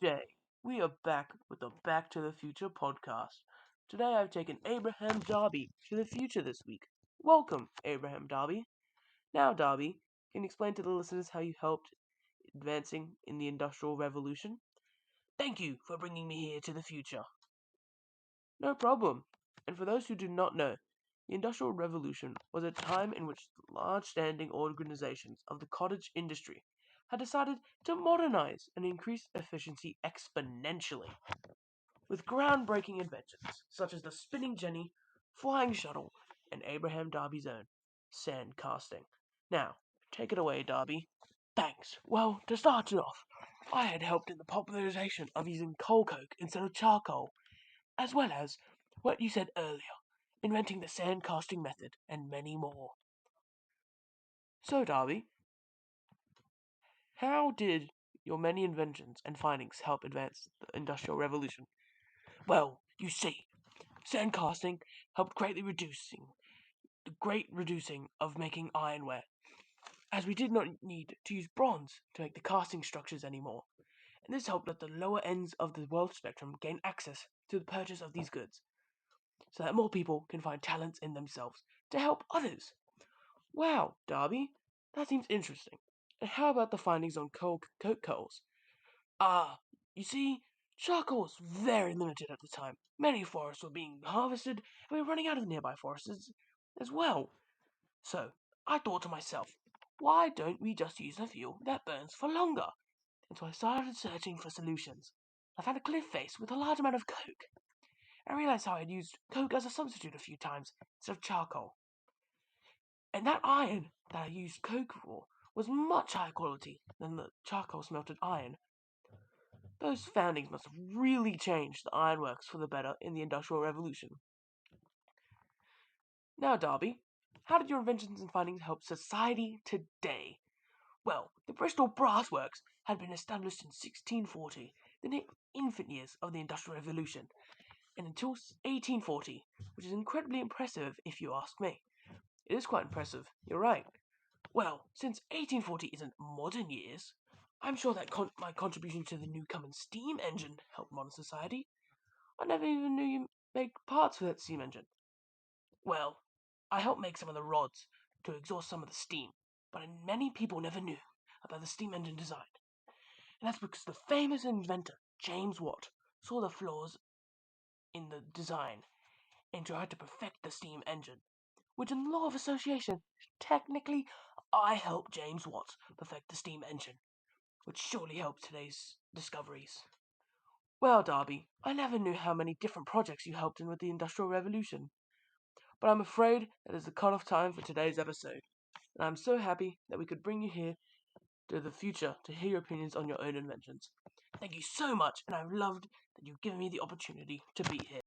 Jay. We are back with the Back to the Future podcast. Today I've taken Abraham Darby to the future this week. Welcome, Abraham Darby. Now, Darby, can you explain to the listeners how you helped advancing in the Industrial Revolution? Thank you for bringing me here to the future. No problem. And for those who do not know, the Industrial Revolution was a time in which large standing organizations of the cottage industry had decided to modernize and increase efficiency exponentially. With groundbreaking inventions such as the spinning jenny, flying shuttle, and Abraham Darby's own sand casting. Now, take it away, Darby. Thanks. Well, to start it off, I had helped in the popularization of using coal coke instead of charcoal, as well as what you said earlier, inventing the sand casting method, and many more. So, Darby, how did your many inventions and findings help advance the Industrial Revolution? Well, you see, sand casting helped great reducing of making ironware, as we did not need to use bronze to make the casting structures anymore. And this helped let the lower ends of the wealth spectrum gain access to the purchase of these goods, so that more people can find talents in themselves to help others. Wow, Darby, that seems interesting. And how about the findings on coke coals? Ah, you see, charcoal was very limited at the time. Many forests were being harvested, and we were running out of nearby forests as well. So, I thought to myself, why don't we just use a fuel that burns for longer? And so I started searching for solutions. I found a cliff face with a large amount of coke. I realized how I'd used coke as a substitute a few times instead of charcoal. And that iron that I used coke for was much higher quality than the charcoal smelted iron. Those foundings must have really changed the ironworks for the better in the Industrial Revolution. Now, Darby, how did your inventions and findings help society today? Well, the Bristol Brass Works had been established in 1640, the infant years of the Industrial Revolution, and until 1840, which is incredibly impressive if you ask me. It is quite impressive, you're right. Well, since 1840 isn't modern years, I'm sure that my contribution to the new Cummins steam engine helped modern society. I never even knew you make parts for that steam engine. Well, I helped make some of the rods to exhaust some of the steam, but many people never knew about the steam engine design. And that's because the famous inventor, James Watt, saw the flaws in the design and tried to perfect the steam engine, which in the law of association, technically, I helped James Watt perfect the steam engine, which surely helped today's discoveries. Well, Darby, I never knew how many different projects you helped in with the Industrial Revolution. But I'm afraid that is the cut-off time for today's episode. And I'm so happy that we could bring you here to the future to hear your opinions on your own inventions. Thank you so much, and I've loved that you've given me the opportunity to be here.